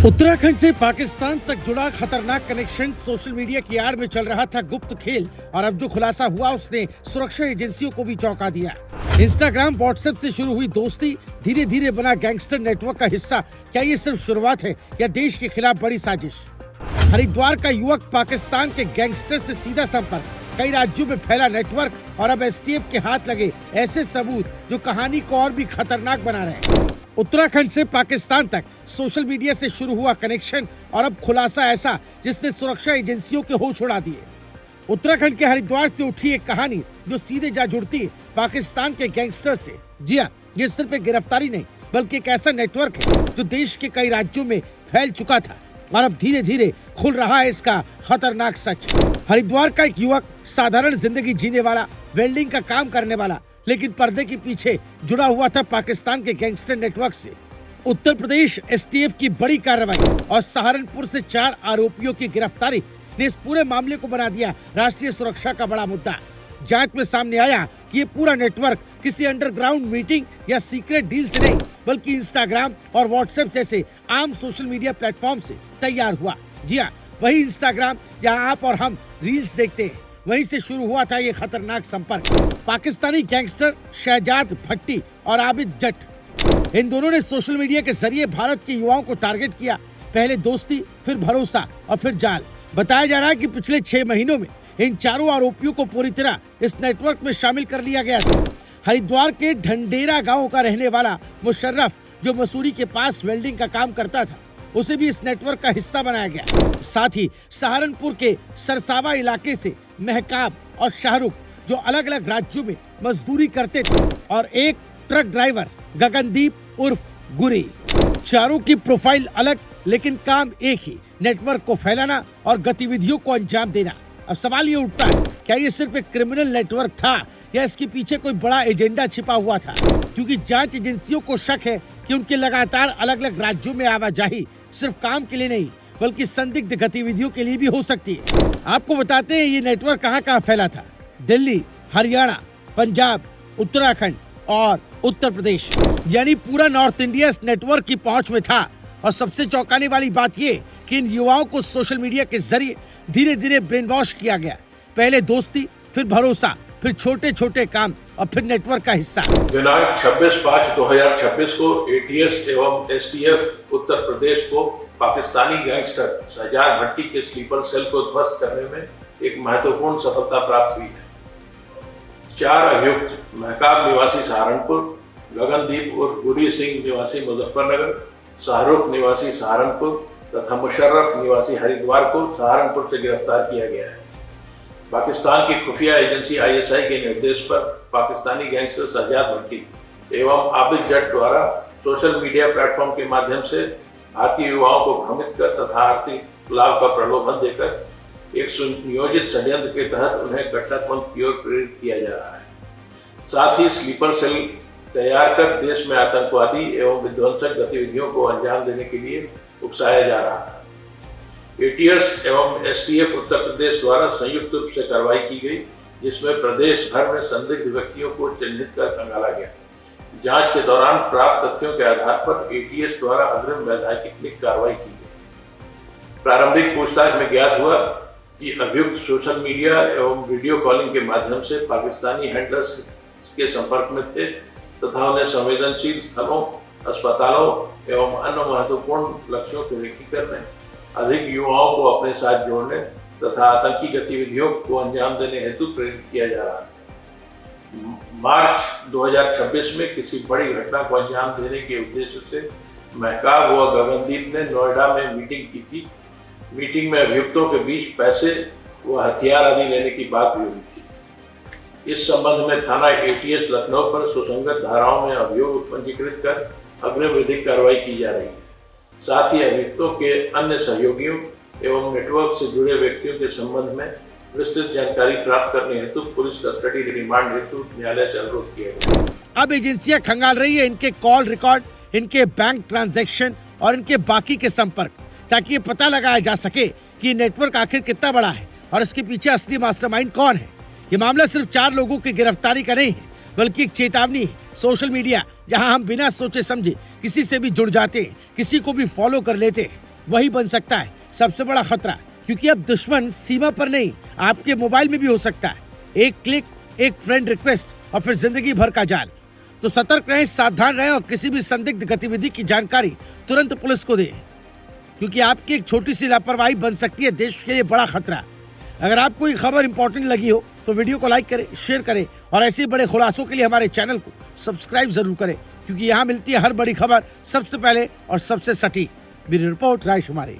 उत्तराखंड से पाकिस्तान तक जुड़ा खतरनाक कनेक्शन सोशल मीडिया की आड़ में चल रहा था गुप्त खेल, और अब जो खुलासा हुआ उसने सुरक्षा एजेंसियों को भी चौंका दिया। इंस्टाग्राम, व्हाट्सएप से शुरू हुई दोस्ती धीरे धीरे बना गैंगस्टर नेटवर्क का हिस्सा। क्या ये सिर्फ शुरुआत है या देश के खिलाफ बड़ी साजिश? हरिद्वार का युवक, पाकिस्तान के गैंगस्टर से सीधा संपर्क, कई राज्यों में फैला नेटवर्क, और अब एसटीएफ के हाथ लगे ऐसे सबूत जो कहानी को और भी खतरनाक बना रहे हैं। उत्तराखंड से पाकिस्तान तक सोशल मीडिया से शुरू हुआ कनेक्शन, और अब खुलासा ऐसा जिसने सुरक्षा एजेंसियों के होश उड़ा दिए। उत्तराखंड के हरिद्वार से उठी एक कहानी जो सीधे जा जुड़ती है पाकिस्तान के गैंगस्टर से। जी हाँ, ये सिर्फ एक गिरफ्तारी नहीं बल्कि एक ऐसा नेटवर्क है जो देश के कई राज्यों में फैल चुका था, और अब धीरे धीरे खुल रहा है इसका खतरनाक सच। हरिद्वार का एक युवक, साधारण जिंदगी जीने वाला, वेल्डिंग का काम करने वाला, लेकिन पर्दे के पीछे जुड़ा हुआ था पाकिस्तान के गैंगस्टर नेटवर्क से। उत्तर प्रदेश एसटीएफ की बड़ी कार्रवाई और सहारनपुर से 4 आरोपियों की गिरफ्तारी ने इस पूरे मामले को बना दिया राष्ट्रीय सुरक्षा का बड़ा मुद्दा। जांच में सामने आया कि ये पूरा नेटवर्क किसी अंडरग्राउंड मीटिंग या सीक्रेट डील से नहीं, बल्कि इंस्टाग्राम और व्हाट्सएप जैसे आम सोशल मीडिया प्लेटफॉर्म से तैयार हुआ। जी हाँ, वही इंस्टाग्राम जहां आप और हम रील्स देखते हैं, वहीं से शुरू हुआ था ये खतरनाक संपर्क। पाकिस्तानी गैंगस्टर शहजाद भट्टी और आबिद जट, इन दोनों ने सोशल मीडिया के जरिए भारत के युवाओं को टारगेट किया। पहले दोस्ती, फिर भरोसा और फिर जाल। बताया जा रहा है कि पिछले 6 महीनों में इन चारों आरोपियों को पूरी तरह इस नेटवर्क में शामिल कर लिया गया था। हरिद्वार के ढंडेरा गांव का रहने वाला मुशर्रफ, जो मसूरी के पास वेल्डिंग का काम करता था, उसे भी इस नेटवर्क का हिस्सा बनाया गया। साथ ही सहारनपुर के सरसावा इलाके से महकाब और शाहरुख, जो अलग अलग राज्यों में मजदूरी करते थे, और एक ट्रक ड्राइवर गगनदीप उर्फ गुरी। चारों की प्रोफाइल अलग लेकिन काम एक ही, नेटवर्क को फैलाना और गतिविधियों को अंजाम देना। अब सवाल ये उठता है, क्या ये सिर्फ एक क्रिमिनल नेटवर्क था या इसके पीछे कोई बड़ा एजेंडा छिपा हुआ था? क्योंकि जांच एजेंसियों को शक है कि उनके लगातार अलग अलग राज्यों में आवाजाही सिर्फ काम के लिए नहीं बल्कि संदिग्ध गतिविधियों के लिए भी हो सकती है। आपको बताते हैं ये नेटवर्क कहाँ फैला था। दिल्ली, हरियाणा, पंजाब, उत्तराखंड और उत्तर प्रदेश, यानी पूरा नॉर्थ इंडिया इस नेटवर्क की पहुंच में था। और सबसे चौंकाने वाली बात ये कि इन युवाओं को सोशल मीडिया के जरिए धीरे धीरे ब्रेन वॉश किया गया। पहले दोस्ती, फिर भरोसा, फिर छोटे छोटे काम, और फिर नेटवर्क का हिस्सा। दिनांक 26/5/2026 को एटीएस एवं एसटीएफ उत्तर प्रदेश को पाकिस्तानी गैंगस्टर शहजाद भट्टी के स्लीपर सेल को ध्वस्त करने में एक महत्वपूर्ण सफलता प्राप्त हुई है। 4 अभियुक्त, महकाब निवासी सहारनपुर, गगनदीप और गुरी सिंह निवासी मुजफ्फरनगर, शाहरुख निवासी सहारनपुर तथा मुशर्रफ निवासी हरिद्वार को सहारनपुर से गिरफ्तार किया गया है। पाकिस्तान की खुफिया एजेंसी आईएसआई के निर्देश पर पाकिस्तानी गैंगस्टर शहजाद भट्टी एवं आबिद जट द्वारा सोशल मीडिया प्लेटफॉर्म के माध्यम से भारतीय युवाओं को भ्रमित कर तथा आर्थिक लाभ का प्रलोभन देकर एक सुनियोजित षड्यंत्र के तहत उन्हें कट्टरपंथ की ओर प्रेरित किया जा रहा है। साथ ही स्लीपर सेल तैयार कर देश में आतंकवादी एवं विध्वंसक गतिविधियों को अंजाम देने के लिए उकसाया जा रहा था। एटीएस एवं एसटीएफ उत्तर प्रदेश द्वारा संयुक्त रूप से कार्रवाई की गई, जिसमें प्रदेश भर में संदिग्ध व्यक्तियों को चिन्हित कर खंगाला गया। जांच के दौरान प्राप्त तथ्यों के आधार पर एटीएस द्वारा अग्रिम वैधानिक कार्रवाई की गई। प्रारंभिक पूछताछ में ज्ञात हुआ कि अभियुक्त सोशल मीडिया एवं वीडियो कॉलिंग के माध्यम से पाकिस्तानी हैंडलर्स के संपर्क में थे तथा उन्हें संवेदनशील स्थलों, अस्पतालों एवं अन्य महत्वपूर्ण लक्ष्यों को रेखी करने, अधिक युवाओं को अपने साथ जोड़ने तथा आतंकी गतिविधियों को अंजाम देने हेतु प्रेरित किया जा रहा है। मार्च 2026 में किसी बड़ी घटना को अंजाम देने के उद्देश्य से महकाब व गगनदीप ने नोएडा में मीटिंग की थी। मीटिंग में अभियुक्तों के बीच पैसे व हथियार आदि लेने की बात भी हुई थी। इस संबंध में थाना एटीएस लखनऊ पर सुसंगत धाराओं में अभियोग पंजीकृत कर अग्रिम विधिक कार्रवाई की जा रही है। साथ ही अभियुक्तों के अन्य सहयोगियों एवं नेटवर्क से जुड़े व्यक्तियों के संबंध में विस्तृत जानकारी प्राप्त करने हेतु पुलिस कस्टडी रिमांड हेतु न्यायालय से अनुरोध किया गया। अब एजेंसियां खंगाल रही है इनके कॉल रिकॉर्ड, इनके बैंक ट्रांजैक्शन और इनके बाकी के संपर्क, ताकि ये पता लगाया जा सके कि नेटवर्क आखिर कितना बड़ा है और इसके पीछे असली मास्टरमाइंड कौन है। ये मामला सिर्फ 4 लोगों की गिरफ्तारी का नहीं है, बल्कि एक चेतावनी है। सोशल मीडिया, जहां हम बिना सोचे समझे किसी से भी जुड़ जाते हैं, किसी को भी फॉलो कर लेते हैं, वही बन सकता है सबसे बड़ा खतरा, क्योंकि अब दुश्मन सीमा पर नहीं, आपके मोबाइल में भी हो सकता है। एक क्लिक, एक फ्रेंड रिक्वेस्ट और फिर जिंदगी भर का जाल। तो सतर्क रहें, सावधान रहें और किसी भी संदिग्ध गतिविधि की जानकारी तुरंत पुलिस को दें, क्योंकि आपकी एक छोटी सी लापरवाही बन सकती है देश के लिए बड़ा खतरा। अगर आपको ये खबर इंपॉर्टेंट लगी हो तो वीडियो को लाइक करें, शेयर करें और ऐसे बड़े खुलासों के लिए हमारे चैनल को सब्सक्राइब जरूर करें, क्योंकि यहाँ मिलती है हर बड़ी खबर सबसे पहले और सबसे सटीक। ब्यूरो रिपोर्ट, राय शुमारी।